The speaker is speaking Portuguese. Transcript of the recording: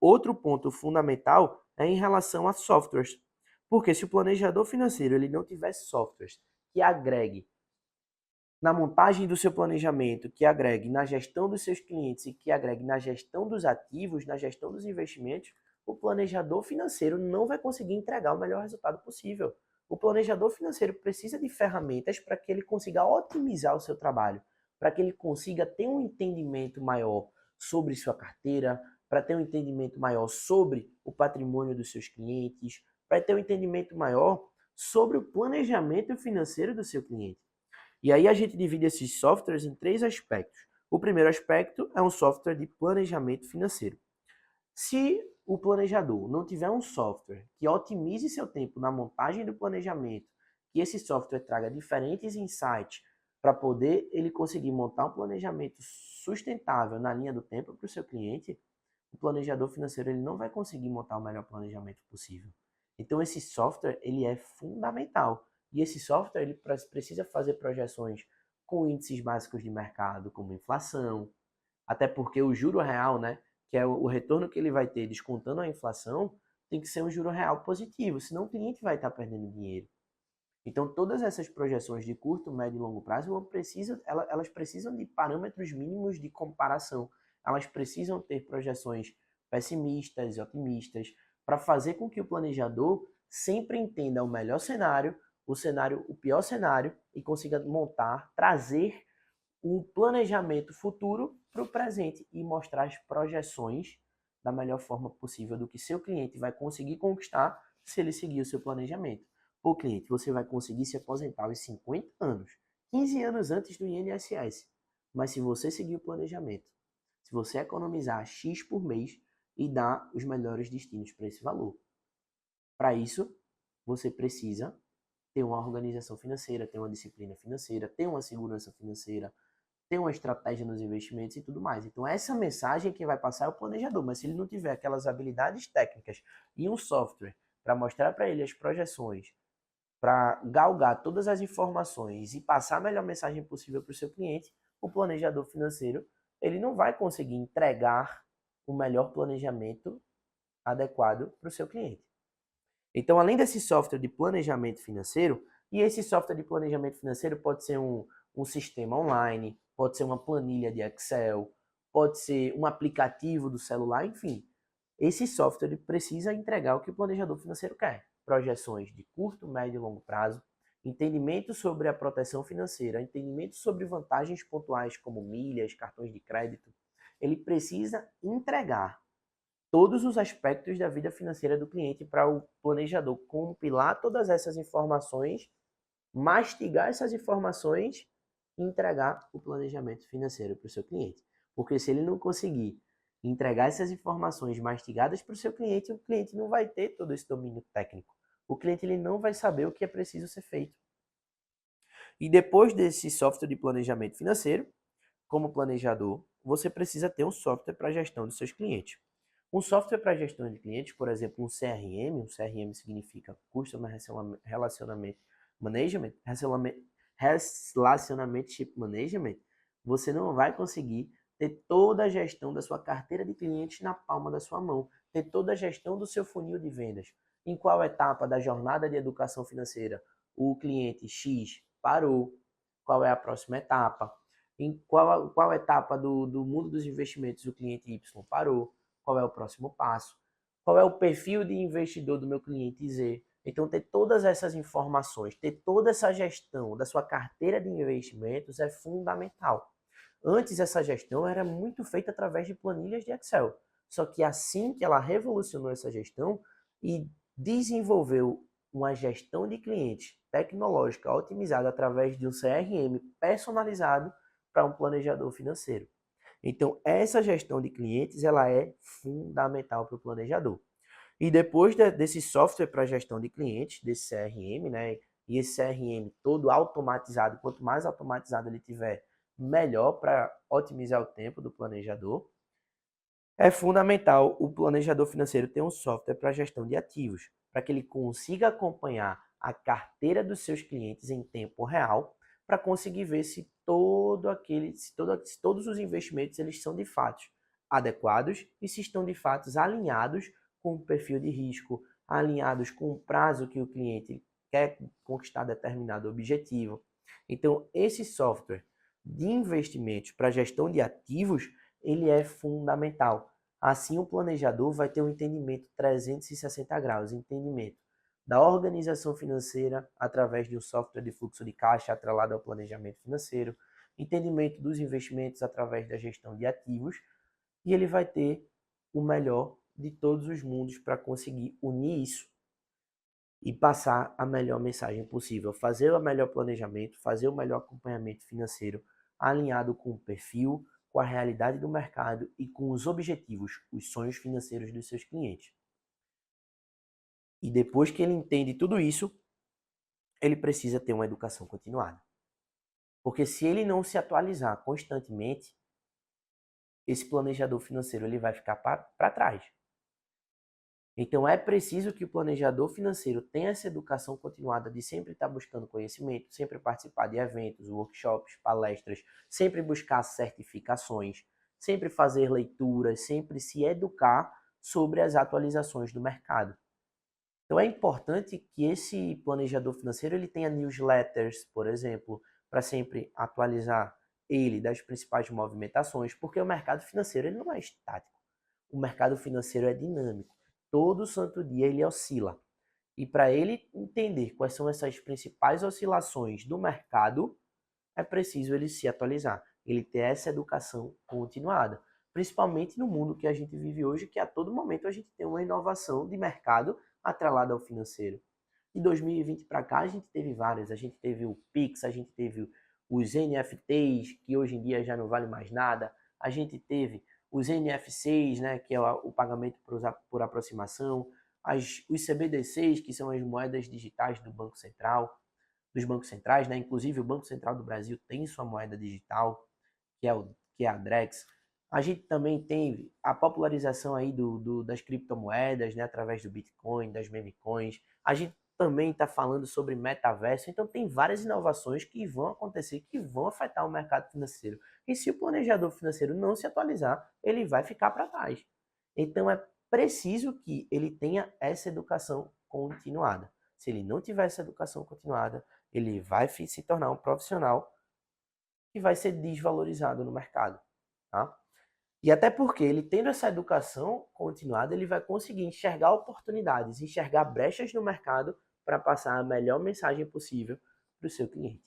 Outro ponto fundamental é em relação a softwares. Porque se o planejador financeiro ele não tiver softwares que agregue na montagem do seu planejamento, que agregue na gestão dos seus clientes e que agregue na gestão dos ativos, na gestão dos investimentos, o planejador financeiro não vai conseguir entregar o melhor resultado possível. O planejador financeiro precisa de ferramentas para que ele consiga otimizar o seu trabalho, para que ele consiga ter um entendimento maior sobre sua carteira, para ter um entendimento maior sobre o patrimônio dos seus clientes, para ter um entendimento maior sobre o planejamento financeiro do seu cliente. E aí a gente divide esses softwares em 3 aspectos. O primeiro aspecto é um software de planejamento financeiro. Se o planejador não tiver um software que otimize seu tempo na montagem do planejamento, que esse software traga diferentes insights para poder ele conseguir montar um planejamento sustentável na linha do tempo para o seu cliente, o planejador financeiro ele não vai conseguir montar o melhor planejamento possível. Então esse software ele é fundamental. E esse software ele precisa fazer projeções com índices básicos de mercado, como inflação, até porque o juro real, né, que é o retorno que ele vai ter descontando a inflação, tem que ser um juro real positivo, senão o cliente vai estar perdendo dinheiro. Então, todas essas projeções de curto, médio e longo prazo, elas precisam de parâmetros mínimos de comparação. Elas precisam ter projeções pessimistas e otimistas para fazer com que o planejador sempre entenda o melhor cenário, o pior cenário e consiga montar, trazer um planejamento futuro para o presente e mostrar as projeções da melhor forma possível do que seu cliente vai conseguir conquistar se ele seguir o seu planejamento. Pô, cliente, você vai conseguir se aposentar aos 50 anos, 15 anos antes do INSS. Mas se você seguir o planejamento, se você economizar X por mês e dar os melhores destinos para esse valor. Para isso, você precisa ter uma organização financeira, ter uma disciplina financeira, ter uma segurança financeira, ter uma estratégia nos investimentos e tudo mais. Então, essa mensagem que vai passar é o planejador, mas se ele não tiver aquelas habilidades técnicas e um software para mostrar para ele as projeções, para galgar todas as informações e passar a melhor mensagem possível para o seu cliente, o planejador financeiro ele não vai conseguir entregar o melhor planejamento adequado para o seu cliente. Então, além desse software de planejamento financeiro, e esse software de planejamento financeiro pode ser um sistema online, pode ser uma planilha de Excel, pode ser um aplicativo do celular, enfim. Esse software precisa entregar o que o planejador financeiro quer. Projeções de curto, médio e longo prazo, entendimento sobre a proteção financeira, entendimento sobre vantagens pontuais como milhas, cartões de crédito. Ele precisa entregar todos os aspectos da vida financeira do cliente para o planejador compilar todas essas informações, mastigar essas informações e entregar o planejamento financeiro para o seu cliente. Porque se ele não conseguir entregar essas informações mastigadas para o cliente não vai ter todo esse domínio técnico. O cliente ele não vai saber o que é preciso ser feito. E depois desse software de planejamento financeiro, como planejador, você precisa ter um software para a gestão dos seus clientes. Um software para gestão de clientes, por exemplo, um CRM significa Customer Relationship Management, Relationship Management, você não vai conseguir ter toda a gestão da sua carteira de clientes na palma da sua mão, ter toda a gestão do seu funil de vendas. Em qual etapa da jornada de educação financeira o cliente X parou, qual é a próxima etapa, em qual etapa do mundo dos investimentos o cliente Y parou, qual é o próximo passo, qual é o perfil de investidor do meu cliente Z. Então, ter todas essas informações, ter toda essa gestão da sua carteira de investimentos é fundamental. Antes, essa gestão era muito feita através de planilhas de Excel. Só que assim que ela revolucionou essa gestão e desenvolveu uma gestão de clientes tecnológica otimizada através de um CRM personalizado para um planejador financeiro. Então, essa gestão de clientes ela é fundamental para o planejador. E depois desse software para gestão de clientes, desse CRM, né? E esse CRM todo automatizado, quanto mais automatizado ele tiver, melhor para otimizar o tempo do planejador. É fundamental o planejador financeiro ter um software para gestão de ativos, para que ele consiga acompanhar a carteira dos seus clientes em tempo real, para conseguir ver se todos os investimentos eles são de fato adequados e se estão de fato alinhados com o perfil de risco, alinhados com o prazo que o cliente quer conquistar determinado objetivo. Então, esse software de investimentos para gestão de ativos, ele é fundamental. Assim, o planejador vai ter um entendimento 360 graus, entendimento da organização financeira através de um software de fluxo de caixa atrelado ao planejamento financeiro, entendimento dos investimentos através da gestão de ativos, e ele vai ter o melhor de todos os mundos para conseguir unir isso e passar a melhor mensagem possível, fazer o melhor planejamento, fazer o melhor acompanhamento financeiro alinhado com o perfil, com a realidade do mercado e com os objetivos, os sonhos financeiros dos seus clientes. E depois que ele entende tudo isso, ele precisa ter uma educação continuada. Porque se ele não se atualizar constantemente, esse planejador financeiro ele vai ficar para trás. Então é preciso que o planejador financeiro tenha essa educação continuada de sempre estar buscando conhecimento, sempre participar de eventos, workshops, palestras, sempre buscar certificações, sempre fazer leituras, sempre se educar sobre as atualizações do mercado. Então é importante que esse planejador financeiro ele tenha newsletters, por exemplo, para sempre atualizar ele das principais movimentações, porque o mercado financeiro ele não é estático. O mercado financeiro é dinâmico. Todo santo dia ele oscila. E para ele entender quais são essas principais oscilações do mercado, é preciso ele se atualizar, ele ter essa educação continuada. Principalmente no mundo que a gente vive hoje, que a todo momento a gente tem uma inovação de mercado atrelada ao financeiro. De 2020 para cá a gente teve várias, a gente teve o Pix, a gente teve os NFTs, que hoje em dia já não vale mais nada, a gente teve os NFCs, né, que é o pagamento por aproximação, os CBDCs, que são as moedas digitais do Banco Central, dos bancos centrais, né? Inclusive o Banco Central do Brasil tem sua moeda digital, que é a Drex. A gente também tem a popularização aí das criptomoedas, né, através do Bitcoin, das memecoins. A gente também está falando sobre metaverso, então tem várias inovações que vão acontecer, que vão afetar o mercado financeiro. E se o planejador financeiro não se atualizar, ele vai ficar para trás. Então é preciso que ele tenha essa educação continuada. Se ele não tiver essa educação continuada, ele vai se tornar um profissional que vai ser desvalorizado no mercado, tá? E até porque ele tendo essa educação continuada, ele vai conseguir enxergar oportunidades, enxergar brechas no mercado para passar a melhor mensagem possível para o seu cliente.